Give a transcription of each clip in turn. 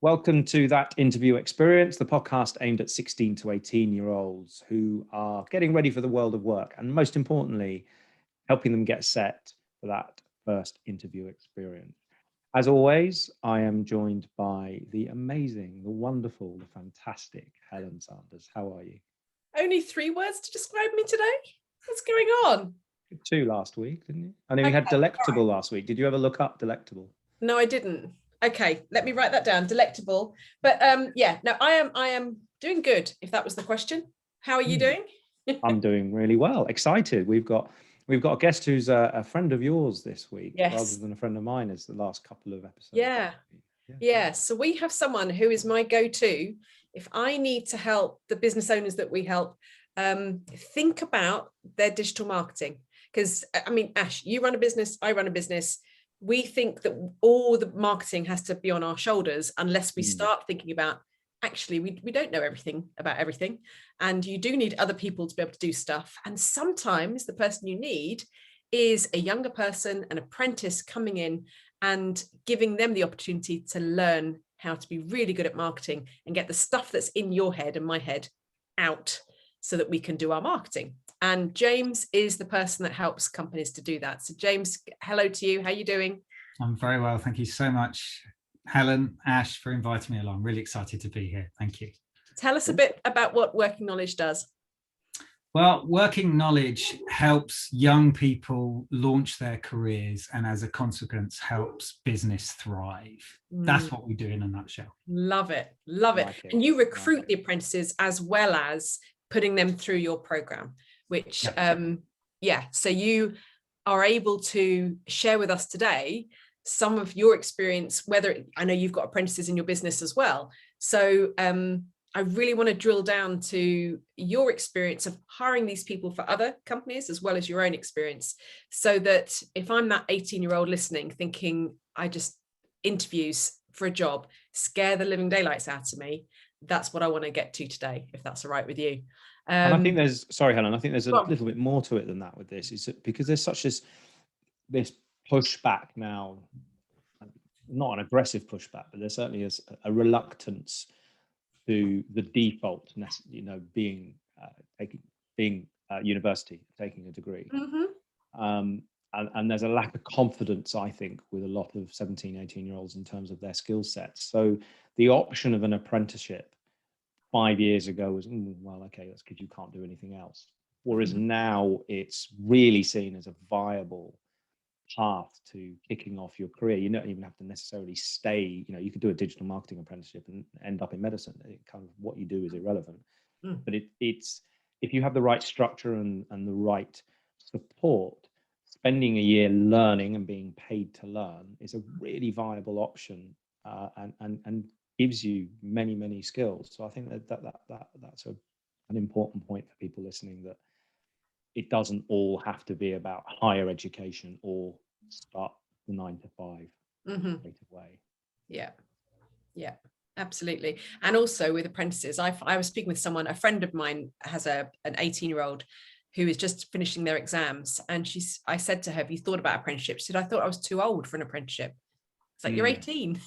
Welcome to That Interview Experience, the podcast aimed at 16 to 18-year-olds who are getting ready for the world of work and, most importantly, helping them get set for that first interview experience. As always, I am joined by the amazing, the wonderful, the fantastic Helen Sanders. How are you? Only 3 words to describe me today? What's going on? 2 last week, didn't you? I know we had delectable last week. Did you ever look up delectable? No, I didn't. Okay, let me write that down. Delectable. But I am doing good, if that was the question. How are you doing? I'm doing really well. Excited. We've got a guest who's a friend of yours this week, Yes. rather than a friend of mine as the last couple of episodes. Yeah. So we have someone who is my go-to if I need to help the business owners that we help think about their digital marketing. Because, I mean, Ash, you run a business, I run a business. We think that all the marketing has to be on our shoulders unless we start thinking about, actually, we don't know everything about everything. And you do need other people to be able to do stuff. And sometimes the person you need is a younger person, an apprentice coming in and giving them the opportunity to learn how to be really good at marketing and get the stuff that's in your head and my head out so that we can do our marketing. And James is the person that helps companies to do that. So James, hello to you. How are you doing? I'm very well. Thank you so much, Helen, Ash, for inviting me along. Really excited to be here. Thank you. Tell us a bit about what Working Knowledge does. Well, Working Knowledge helps young people launch their careers and as a consequence helps business thrive. That's what we do in a nutshell. Love it. And you recruit the apprentices as well as putting them through your program, which, so you are able to share with us today some of your experience, whether, I know you've got apprentices in your business as well. So I really want to drill down to your experience of hiring these people for other companies as well as your own experience, so that if I'm that 18-year-old listening, thinking I just interviews for a job, scare the living daylights out of me, that's what I want to get to today, if that's all right with you. And I think there's, sorry, Helen, I think there's a little bit more to it than that with this, is because there's such this pushback now, not an aggressive pushback, but there certainly is a reluctance to the default, being university, taking a degree. And there's a lack of confidence, I think, with a lot of 17, 18-year-olds in terms of their skill sets. So the option of an apprenticeship 5 years ago was, well, okay, that's because you can't do anything else. Whereas now it's really seen as a viable path to kicking off your career. You don't even have to necessarily stay, you could do a digital marketing apprenticeship and end up in medicine. Kind of what you do is irrelevant. But it's if you have the right structure and the right support, spending a year learning and being paid to learn is a really viable option, and gives you many skills. So I think that's an important point for people listening, that it doesn't all have to be about higher education or start the 9 to 5 straight away. Yeah, absolutely. And also with apprentices, I was speaking with someone, a friend of mine has an 18-year-old who is just finishing their exams, and I said to her, have you thought about apprenticeship? She said, I thought I was too old for an apprenticeship. It's like, you're 18.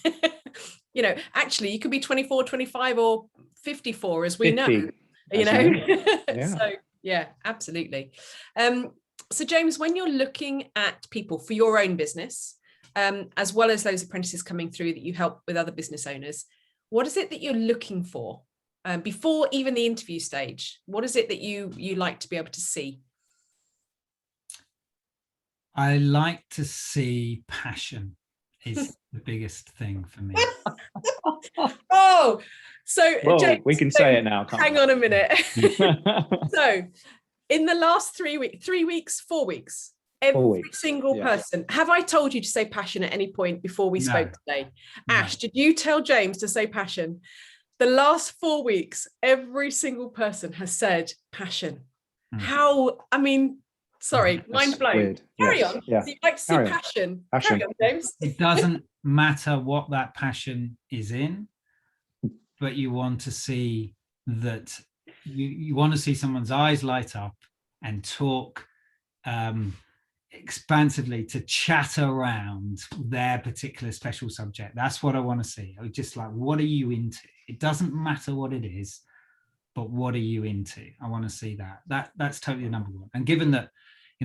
Actually you could be 24, 25 or 54, as we 50, know. So yeah, absolutely. So James, when you're looking at people for your own business, as well as those apprentices coming through that you help with other business owners, what is it that you're looking for before even the interview stage? What is it that you like to be able to see? I like to see passion is the biggest thing for me. Oh, so James, we can say it now. Hang on a minute. So in the last 4 weeks, every single person, have I told you to say passion at any point before we spoke today? Ash, did you tell James to say passion? The last 4 weeks, every single person has said passion. How, I mean, sorry, mind blown. Weird. Carry on. Yeah. So you'd like to see passion. Carry on, James. It doesn't matter what that passion is in, but you want to see that you want to see someone's eyes light up and talk expansively to chat around their particular special subject. That's what I want to see. I just like, what are you into? It doesn't matter what it is, but what are you into? I want to see that. That's totally the number one. And given that,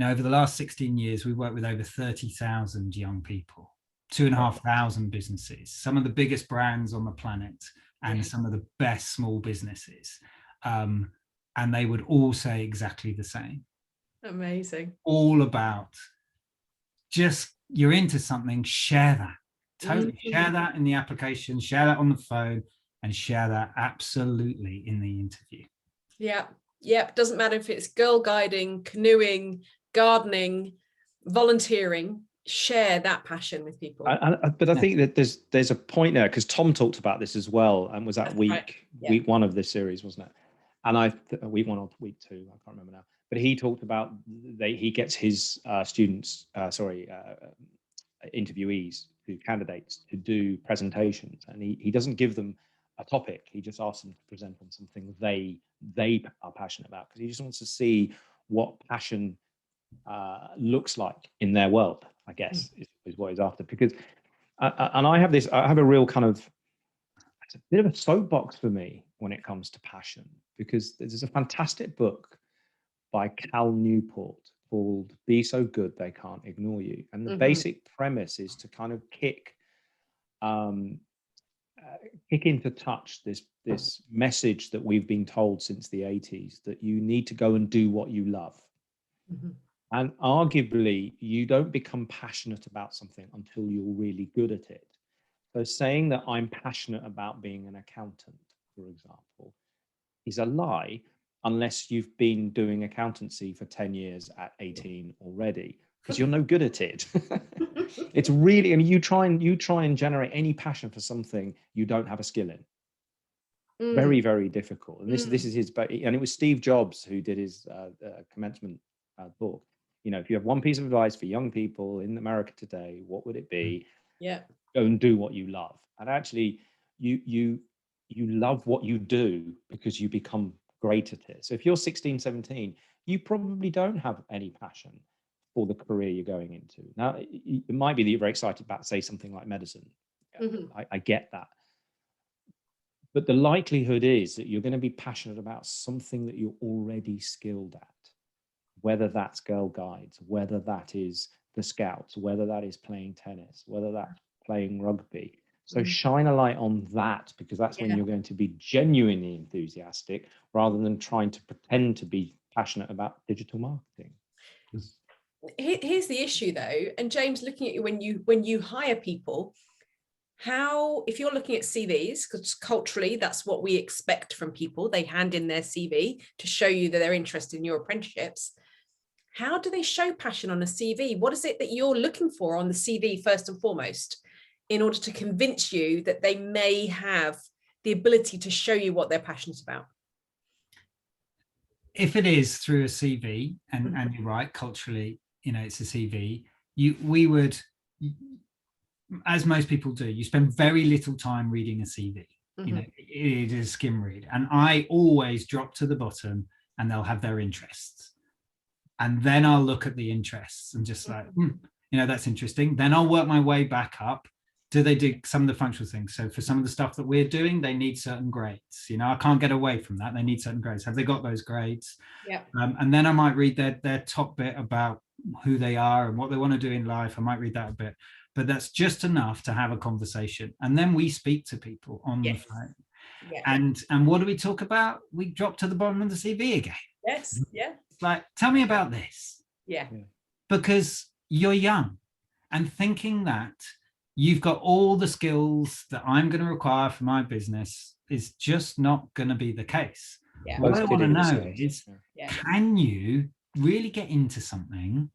over the last 16 years, we've worked with over 30,000 young people, 2,500 businesses, some of the biggest brands on the planet, and some of the best small businesses. And they would all say exactly the same. Amazing. All about just, you're into something, share that. Totally share that in the application, share that on the phone, and share that absolutely in the interview. Yeah. Doesn't matter if it's girl guiding, canoeing, gardening, volunteering, share that passion with people. But I think that there's a point there, because Tom talked about this as well, and was that week one of this series, wasn't it? And week one or week two, I can't remember now. But he talked about he gets his interviewees, candidates, to do presentations, and he doesn't give them a topic. He just asks them to present on something they are passionate about, because he just wants to see what passion looks like in their world, I guess, is what he's after. Because I have a real kind of, it's a bit of a soapbox for me when it comes to passion, because there's a fantastic book by Cal Newport called Be So Good They Can't Ignore You. And the basic premise is to kind of kick into touch this message that we've been told since the 80s, that you need to go and do what you love. And arguably, you don't become passionate about something until you're really good at it. So saying that I'm passionate about being an accountant, for example, is a lie, unless you've been doing accountancy for 10 years at 18 already, because you're no good at it. It's really, you try and generate any passion for something you don't have a skill in. Very, very difficult. And this is his, and it was Steve Jobs who did his commencement book. If you have one piece of advice for young people in America today, what would it be? Go and do what you love. And actually, you love what you do because you become great at it. So if you're 16, 17, you probably don't have any passion for the career you're going into. Now, it might be that you're very excited about, say, something like medicine. I get that. But the likelihood is that you're going to be passionate about something that you're already skilled at, whether that's Girl Guides, whether that is the Scouts, whether that is playing tennis, whether that's playing rugby. So shine a light on that, because that's when you're going to be genuinely enthusiastic, rather than trying to pretend to be passionate about digital marketing. Here's the issue though, and James, looking at you when you hire people, if you're looking at CVs, because culturally that's what we expect from people, they hand in their CV to show you that they're interested in your apprenticeships. How do they show passion on a CV? What is it that you're looking for on the CV first and foremost, in order to convince you that they may have the ability to show you what they're passionate about? If it is through a CV, and you're right, culturally, it's a CV, we would, as most people do, you spend very little time reading a CV. It is a skim read. And I always drop to the bottom, and they'll have their interests. And then I'll look at the interests and just like, that's interesting. Then I'll work my way back up. Do they do some of the functional things? So for some of the stuff that we're doing, they need certain grades. I can't get away from that. They need certain grades. Have they got those grades? And then I might read their top bit about who they are and what they want to do in life. I might read that a bit, but that's just enough to have a conversation. And then we speak to people on the phone. And what do we talk about? We drop to the bottom of the CV again. Like, tell me about this. Because you're young, and thinking that you've got all the skills that I'm going to require for my business is just not going to be the case. What I want to know is, can you really get into something?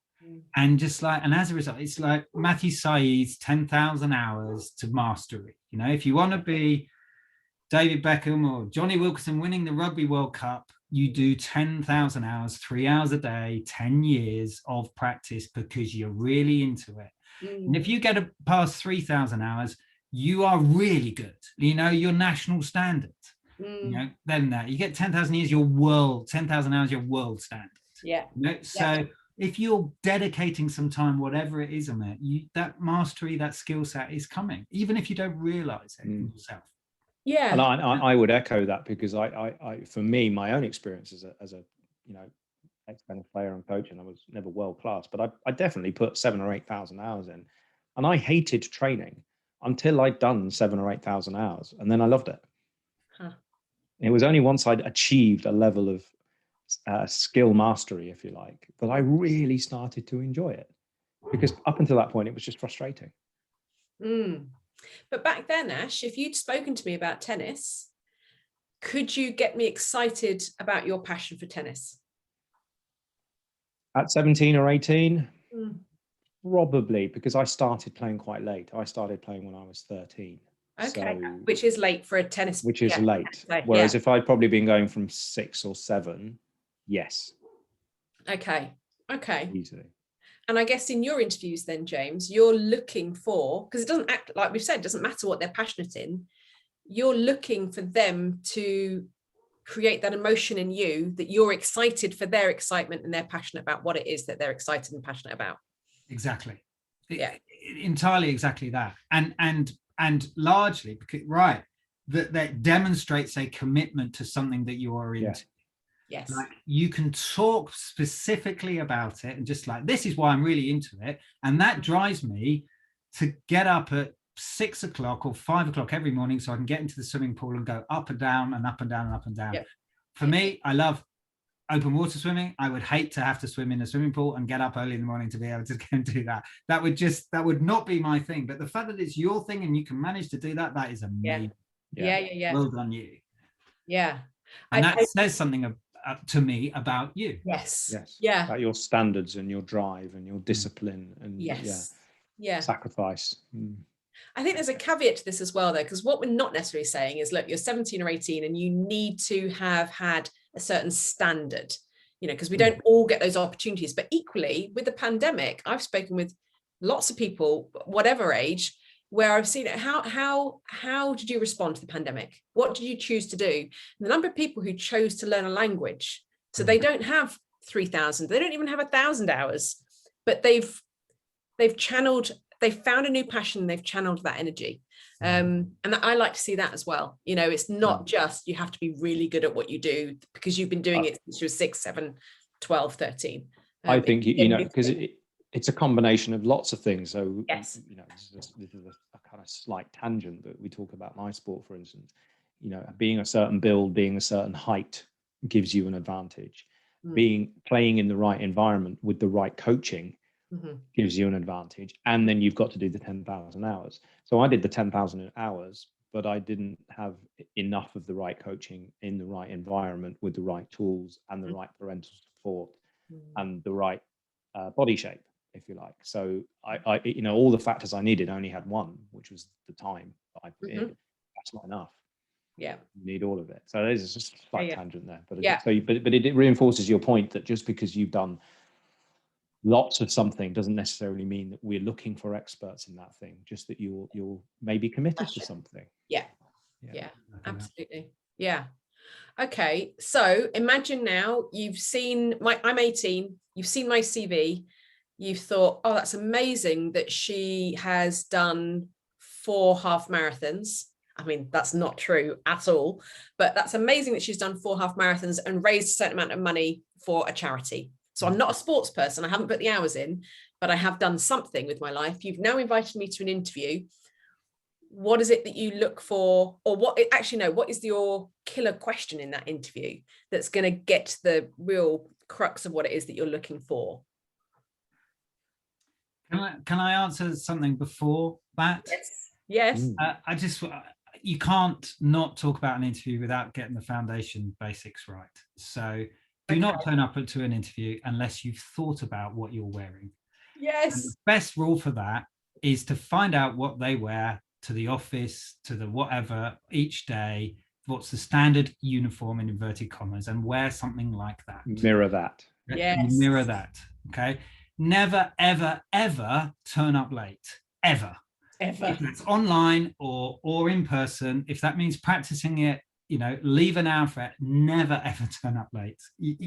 And as a result, it's like Matthew Said's 10,000 hours to mastery. If you want to be David Beckham or Johnny Wilkinson winning the Rugby World Cup, you do 10,000 hours, 3 hours a day, 10 years of practice, because you're really into it. And if you get past 3,000 hours, you are really good. Your national standard. Then that you get 10,000 years, 10,000 hours, your world standard. So if you're dedicating some time, whatever it is on it, that mastery, that skill set is coming, even if you don't realize it in yourself. Yeah. And I would echo that, because I for me, my own experience as a ex-tennis player and coach, and I was never world class, but I definitely put 7,000 or 8,000 hours in, and I hated training until I'd done 7,000 or 8,000 hours, and then I loved it. It was only once I'd achieved a level of skill mastery, if you like, that I really started to enjoy it, because up until that point it was just frustrating. But back then, Ash, if you'd spoken to me about tennis, could you get me excited about your passion for tennis? At 17 or 18, probably, because I started playing quite late. I started playing when I was 13. Okay, so, which is late for a tennis. Which is late. Whereas if I'd probably been going from 6 or 7, yes. Okay. Easily. And I guess in your interviews then, James, you're looking for, because it doesn't act, like we've said, it doesn't matter what they're passionate in, you're looking for them to create that emotion in you that you're excited for their excitement and they're passionate about what it is that they're excited and passionate about. Exactly. Yeah. Entirely exactly that. And largely, right, that demonstrates a commitment to something that you are into. Yes. Like, you can talk specifically about it and just like, this is why I'm really into it. And that drives me to get up at 6 o'clock or 5 o'clock every morning so I can get into the swimming pool and go up and down and up and down and up and down. Yep. For me, I love open water swimming. I would hate to have to swim in a swimming pool and get up early in the morning to be able to go and do that. That would not be my thing. But the fact that it's your thing and you can manage to do that, that is amazing. Yeah. Well done, you. Yeah. And that says something to me about you. Yes. Yeah. About your standards and your drive and your discipline and sacrifice. I think there's a caveat to this as well, though, because what we're not necessarily saying is, look, you're 17 or 18 and you need to have had a certain standard, because we don't all get those opportunities. But equally, with the pandemic, I've spoken with lots of people, whatever age, where I've seen it. How did you respond to the pandemic? What did you choose to do? And the number of people who chose to learn a language, so they don't have 3,000, they don't even have 1,000 hours, but they've channeled. They've found a new passion. They've channeled that energy. And I like to see that as well. It's not just you have to be really good at what you do because you've been doing it since you were 6, 7, 12, 13. I think, because it's a combination of lots of things. So, this is a kind of slight tangent, but we talk about my sport, for instance, being a certain build, being a certain height gives you an advantage. Playing in the right environment with the right coaching gives you an advantage, and then you've got to do the 10,000 hours. So I did the 10,000 hours, but I didn't have enough of the right coaching in the right environment with the right tools and the right parental support and the right body shape, if you like. So I all the factors I needed, I only had one, which was the time that I put in. That's not enough. You need all of it. So there's just a slight tangent there, but it reinforces your point that just because you've done lots of something doesn't necessarily mean that we're looking for experts in that thing, just that you're maybe committed to something. Yeah, absolutely. Okay, so imagine now you've seen I'm 18, you've seen my CV, you've thought, oh, that's amazing that she has done 4 half marathons. I mean, that's not true at all, but that's amazing that she's done 4 half marathons and raised a certain amount of money for a charity. So I'm not a sports person. I haven't put the hours in, but I have done something with my life. You've now invited me to an interview. What is it that you look for? Or what is your killer question in that interview that's going to get the real crux of what it is that you're looking for? Can I answer something before that? Yes. You can't not talk about an interview without getting the foundation basics right. So do not turn up to an interview unless you've thought about what you're wearing. Yes. And the best rule for that is to find out what they wear to the office, to the whatever, each day. What's the standard uniform in inverted commas, and wear something like that. Mirror that. Yes. Mirror that. Okay. Never, ever, ever turn up late. Ever. If it's online or in person, if that means practicing it, leave an hour for it. Never ever turn up late. You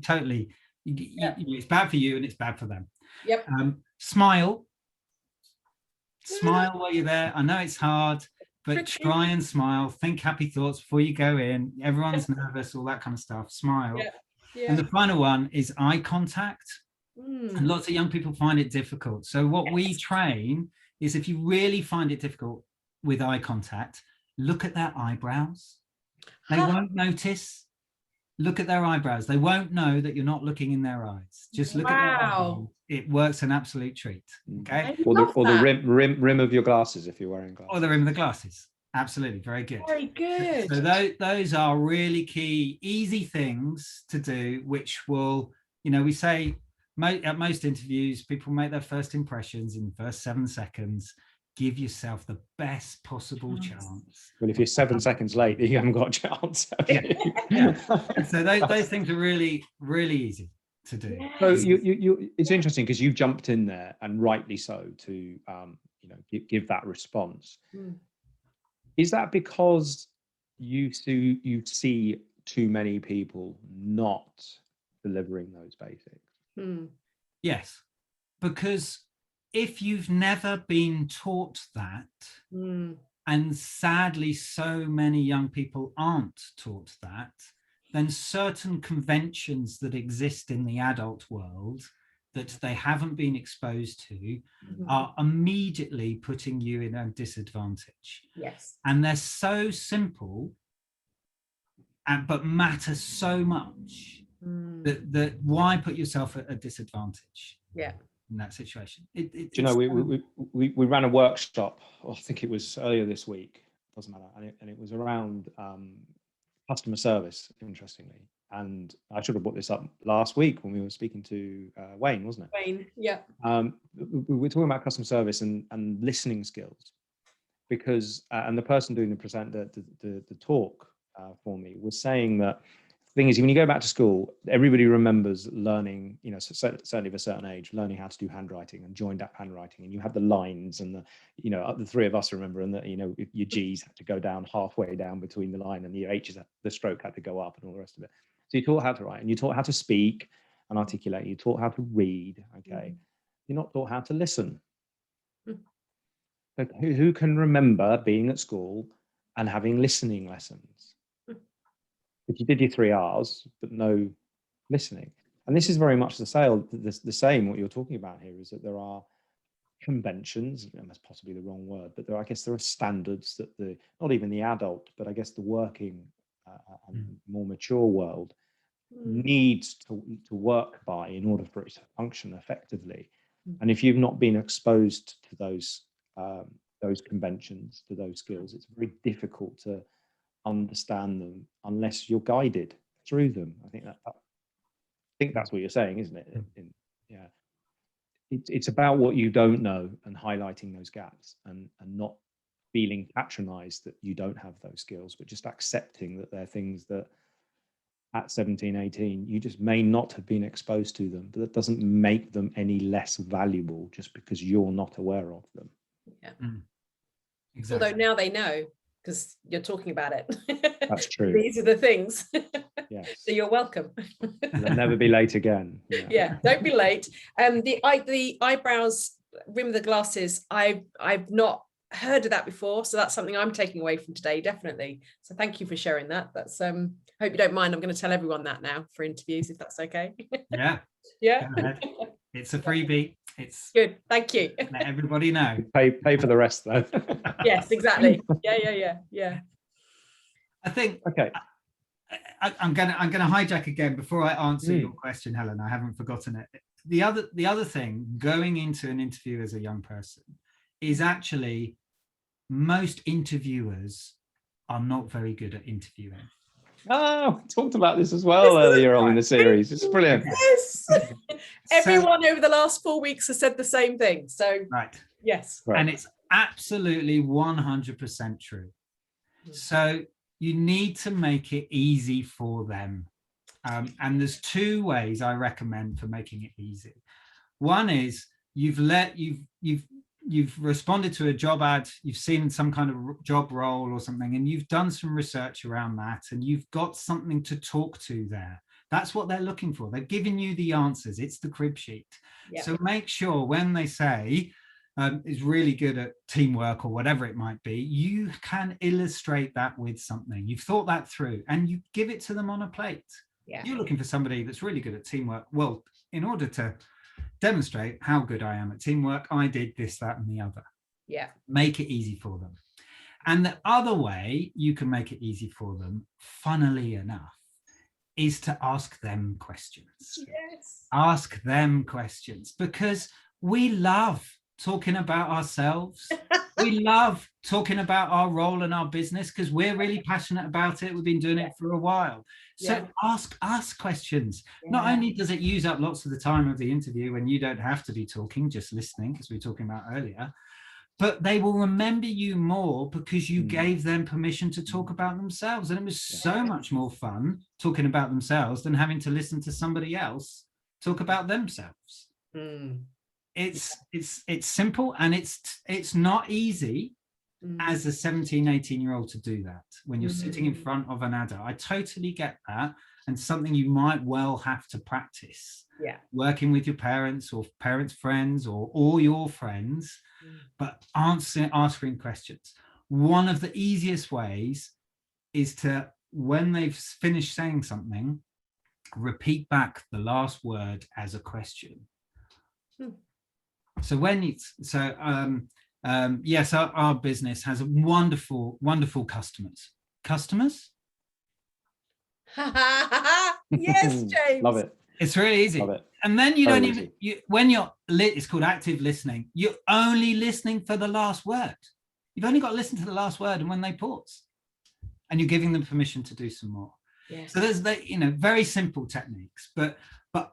totally It's bad for you and it's bad for them. Yep. Smile while you're there. I know it's hard, but try and smile. Think happy thoughts before you go in. Everyone's nervous, all that kind of stuff. Smile. And the final one is eye contact. And lots of young people find it difficult. So what we train is, if you really find it difficult with eye contact, look at their eyebrows. They won't notice. Look at their eyebrows. They won't know that you're not looking in their eyes. Just look at their eyebrows. It works an absolute treat. Okay. Or the rim of your glasses if you're wearing glasses. Or the rim of the glasses. Absolutely. Very good. Very good. So those are really key, easy things to do, which will, we say at most interviews, people make their first impressions in the first 7 seconds. Give yourself the best possible chance. Well, if you're 7 seconds late, you haven't got a chance. So those things are really, really easy to do. So it's interesting because you've jumped in there, and rightly so, to give that response. Is that because you see too many people not delivering those basics? Yes, because if you've never been taught that, and sadly so many young people aren't taught that, then certain conventions that exist in the adult world that they haven't been exposed to are immediately putting you in a disadvantage. Yes. And they're so simple, but matter so much that why put yourself at a disadvantage? Yeah. In that situation. Do you know, we ran a workshop, I think it was earlier this week, doesn't matter, and it was around customer service, interestingly. And I should have brought this up last week when we were speaking to Wayne, wasn't it? Wayne, yeah. We were talking about customer service and listening skills, because and the person doing the talk for me was saying that the thing is, when you go back to school, everybody remembers learning, certainly of a certain age, learning how to do handwriting and joined up handwriting, and you had the lines and the three of us remember, and your G's had to go down halfway down between the line, and your H's, the stroke had to go up, and all the rest of it. So you taught how to write, and you taught how to speak and articulate. You taught how to read. Okay, you're not taught how to listen. But who can remember being at school and having listening lessons? If you did your 3 R's, but no listening. And this is very much the same. What you're talking about here is that there are conventions, and that's possibly the wrong word, but I guess there are standards that not even the adult, but I guess the working and more mature world needs to work by in order for it to function effectively. And if you've not been exposed to those conventions, to those skills, it's very difficult to understand them unless you're guided through them. I think that's what you're saying, isn't it? It's about what you don't know and highlighting those gaps, and not feeling patronized that you don't have those skills, but just accepting that they're things that at 17, 18, you just may not have been exposed to them, but that doesn't make them any less valuable just because you're not aware of them. Yeah. Exactly. Although now they know, because you're talking about it. That's true. These are the things. Yes. So you're welcome. They'll never be late again. Yeah, don't be late. The eyebrows, rim of the glasses, I've not heard of that before, so that's something I'm taking away from today, definitely. So thank you for sharing that. That's hope you don't mind. I'm going to tell everyone that now for interviews, if that's okay. Yeah. Yeah. It's a freebie. It's good. Thank you. Let everybody know. Pay for the rest though. Yes, exactly. Yeah. I think. Okay. I'm gonna hijack again before I answer your question, Helen. I haven't forgotten it. The other thing, going into an interview as a young person, is actually most interviewers are not very good at interviewing. Oh, we talked about this as well earlier on in the series. It's brilliant. Yes. Everyone over the last 4 weeks has said the same thing. So right. Yes. Right. And it's absolutely 100% true. So you need to make it easy for them. And there's 2 ways I recommend for making it easy. One is you've responded to a job ad, you've seen some kind of job role or something, and you've done some research around that, and you've got something to talk to there. That's what they're looking for. They're giving you the answers. It's the crib sheet. Yeah. So make sure when they say is really good at teamwork or whatever it might be, you can illustrate that with something. You've thought that through and you give it to them on a plate. Yeah. You're looking for somebody that's really good at teamwork. Well, in order to demonstrate how good I am at teamwork, I did this, that, and the other. Yeah. Make it easy for them. And the other way you can make it easy for them, funnily enough, is to ask them questions. Yes. Ask them questions, because we love talking about ourselves. We love talking about our role in our business because we're really passionate about it. We've been doing it for a while. So ask us questions. Not only does it use up lots of the time of the interview when you don't have to be talking, just listening, as we were talking about earlier, but they will remember you more because you gave them permission to talk about themselves. And it was so much more fun talking about themselves than having to listen to somebody else talk about themselves. It's simple, and it's not easy as a 17, 18-year-old to do that when you're sitting in front of an adult. I totally get that, and something you might well have to practice. Working with your parents or parents' friends or all your friends, but answering questions. One of the easiest ways is to, when they've finished saying something, repeat back the last word as a question. So when it's yes, our business has wonderful customers. Yes, James. Love it. It's really easy. Love it. And then you don't even, when you're lit, it's called active listening. You're only listening for the last word. You've only got to listen to the last word and when they pause, and you're giving them permission to do some more. Yes. So there's very simple techniques, but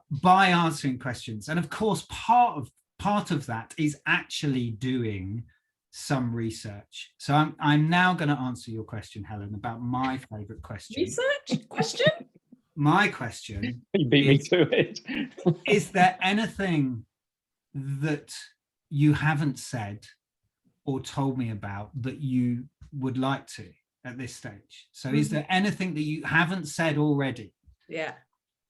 by answering questions. And of course, part of that is actually doing some research. So I'm now going to answer your question, Helen, about my favorite question. Research question? My question. You beat me to it. Is there anything that you haven't said or told me about that you would like to at this stage? So is there anything that you haven't said already? Yeah.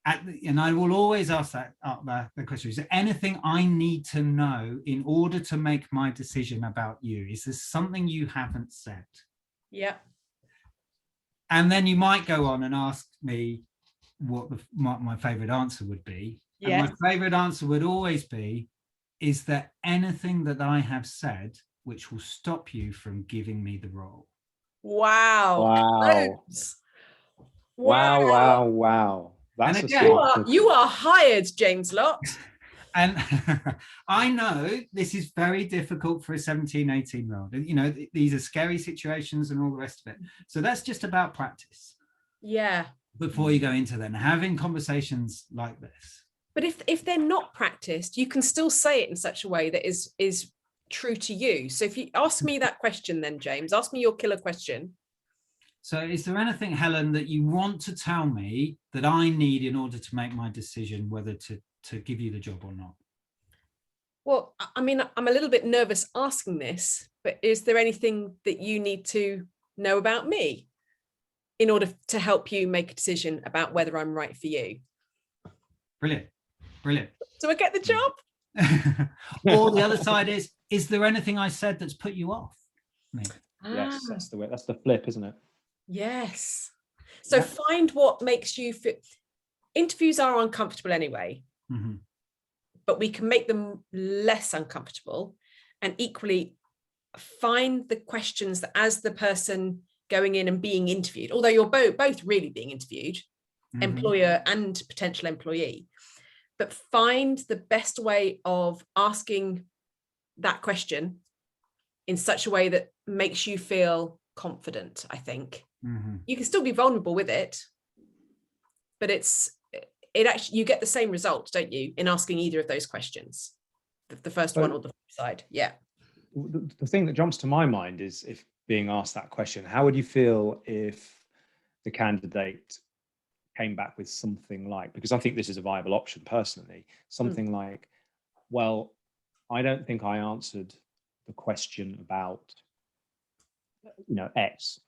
And I will always ask the question, is there anything I need to know in order to make my decision about you? Is there something you haven't said? Yeah. And then you might go on and ask me what my favorite answer would be. Yeah. And my favorite answer would always be, is there anything that I have said which will stop you from giving me the role? Wow. Wow. That's and a again, you are hired, James Lott. And I know this is very difficult for a 17, 18-year-old. These are scary situations and all the rest of it. So that's just about practice. Yeah. Before you go into then having conversations like this. But if they're not practiced, you can still say it in such a way that is true to you. So if you ask me that question, then James, ask me your killer question. So is there anything, Helen, that you want to tell me that I need in order to make my decision whether to give you the job or not? Well, I mean, I'm a little bit nervous asking this, but is there anything that you need to know about me in order to help you make a decision about whether I'm right for you? Brilliant. Do I get the job? Or the other side is there anything I said that's put you off? Maybe. Yes, that's the way. That's the flip, isn't it? Yes. So find what makes you feel. Interviews are uncomfortable anyway, but we can make them less uncomfortable, and equally find the questions that, as the person going in and being interviewed, although you're both really being interviewed, employer and potential employee, but find the best way of asking that question in such a way that makes you feel confident. I think you can still be vulnerable with it, but it actually, you get the same result, don't you, in asking either of those questions, the first one or the flip side. Yeah. The thing that jumps to my mind is, if being asked that question, how would you feel if the candidate came back with something like, because I think this is a viable option personally, something like, well, I don't think I answered the question about, X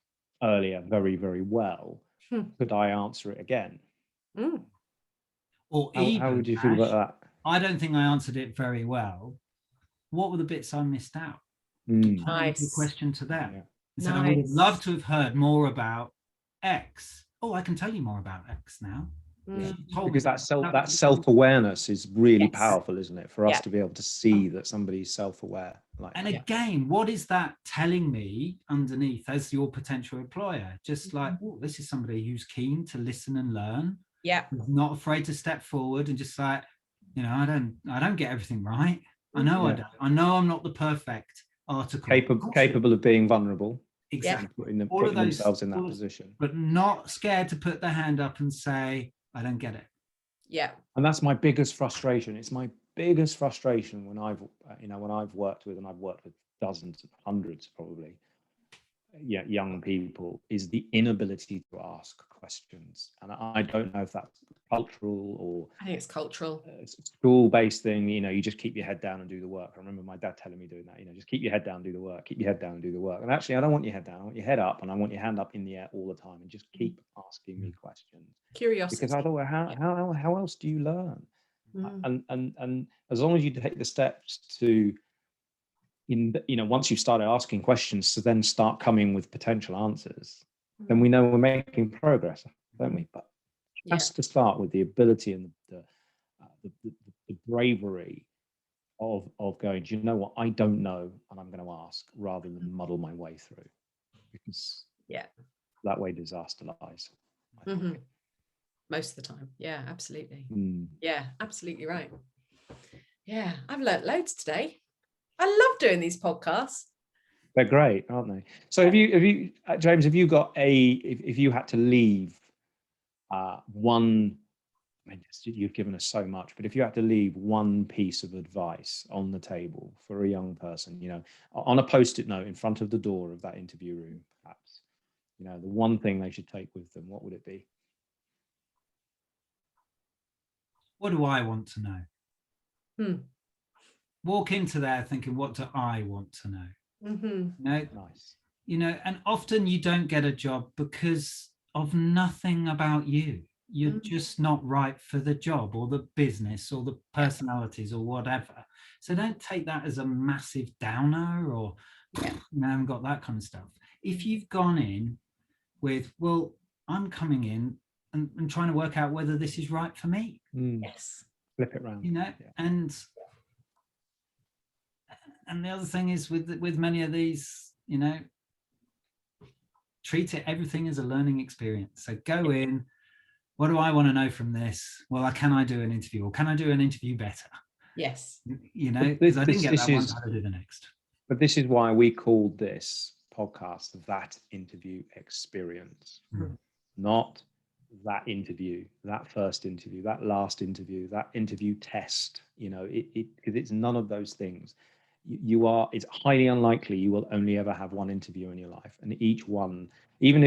earlier very, very well. Could I answer it again? Or How even, would you feel Ash, about that? I don't think I answered it very well. What were the bits I missed out? Mm. Challenge the Nice. question to them. Yeah. And said, I would have Nice. loved to have heard more about X. Oh, I can tell you more about X now. Yeah. You told Because me that self-awareness is really Yes. powerful, isn't it? For us Yeah. to be able to see that somebody's self-aware. Like And that. again, what is that telling me underneath as your potential employer? Just like, oh, this is somebody who's keen to listen and learn. Yeah. Who's not afraid to step forward and just like, you know, I don't get everything right. I know I don't. I know I'm not the perfect article. Capable of being vulnerable. Exactly. Putting All of those, themselves in that position. But not scared to put their hand up and say, I don't get it. Yeah. And that's my biggest frustration. It's my biggest frustration when I've worked with, and I've worked with dozens, hundreds probably, young people, is the inability to ask questions. And I don't know if that's cultural or I think it's cultural. School-based thing. You just keep your head down and do the work. I remember my dad telling me doing that. Just keep your head down, do the work. Keep your head down and do the work. And actually, I don't want your head down. I want your head up, and I want your hand up in the air all the time, and just keep asking me questions. Curiosity. Because I thought, how else do you learn? Mm. And as long as you take the steps to, once you've started asking questions, to then start coming with potential answers, then we know we're making progress, don't we? But it has to start with the ability and the bravery of going, do you know what? I don't know, and I'm going to ask, rather than muddle my way through, because that way disaster lies. Mm-hmm. Most of the time. Yeah, absolutely. Yeah, absolutely right. Yeah, I've learnt loads today. I love doing these podcasts. They're great, aren't they? So have you, James, have you got if you had to leave one, I mean, you've given us so much, but if you had to leave one piece of advice on the table for a young person, on a post-it note in front of the door of that interview room, perhaps, the one thing they should take with them, what would it be? What do I want to know? Walk into there thinking, what do I want to know? Nice. And often you don't get a job because of nothing about you. You're just not right for the job or the business or the personalities or whatever. So don't take that as a massive downer or, I haven't got that kind of stuff. If you've gone in with, well, I'm coming in and trying to work out whether this is right for me. Yes. Flip it around. And the other thing is with many of these, treat everything as a learning experience. So go in, what do I want to know from this? Well, can I do an interview, or can I do an interview better? Yes. Because I didn't get that one, how to do the next. But this is why we called this podcast That Interview Experience, not that interview, that first interview, that last interview, that interview test. Because it's none of those things. It's highly unlikely you will only ever have one interview in your life, and each one, even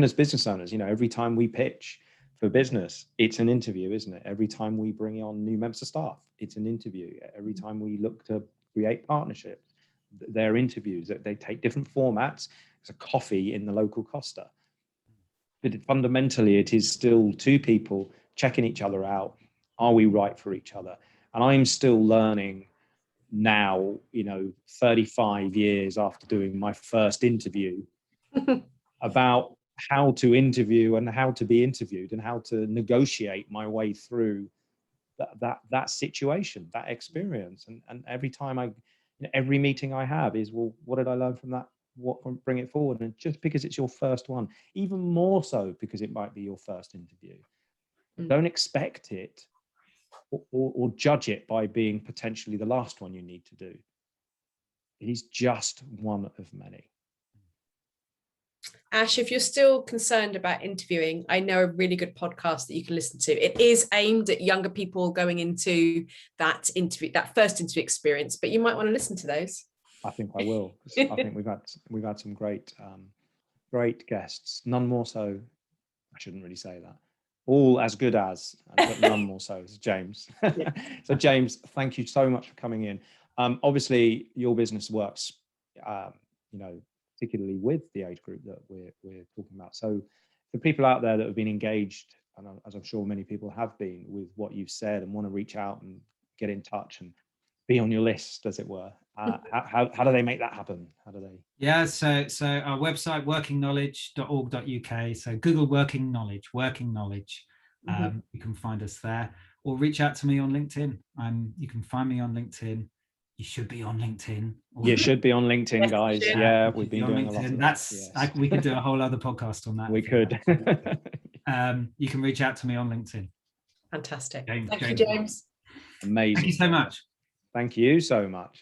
as business owners, every time we pitch for business, it's an interview, isn't it? Every time we bring on new members of staff, it's an interview. Every time we look to create partnerships, they're interviews. That they take different formats. It's a coffee in the local Costa, but fundamentally it is still two people checking each other out. Are we right for each other? And I'm still learning now, 35 years after doing my first interview, about how to interview and how to be interviewed and how to negotiate my way through that situation, that experience. And every time every meeting I have is, well, what did I learn from that? Bring it forward. And just because it's your first one, even more so because it might be your first interview, don't expect it or judge it by being potentially the last one you need to do. It is just one of many. Ash, if you're still concerned about interviewing, I know a really good podcast that you can listen to. It is aimed at younger people going into that first interview experience, but you might want to listen to those. I think I will. I think we've had some great guests. None more so. I shouldn't really say that. All as good as, but none more so as James. So James, thank you so much for coming in. Obviously, your business works, particularly with the age group that we're talking about. So for people out there that have been engaged, and as I'm sure many people have been, with what you've said and want to reach out and get in touch and be on your list, as it were, how do they make that happen? How do they? Yeah, so our website, workingknowledge.org.uk. So Google working knowledge. You can find us there, or reach out to me on LinkedIn. You can find me on LinkedIn. You should be on LinkedIn. You should be on LinkedIn, guys. Yeah, we've been doing a lot of that. Yes. We could do a whole other podcast on that. We could. You can reach out to me on LinkedIn. Fantastic. Thank you, James. Amazing. Thank you so much. Thank you so much.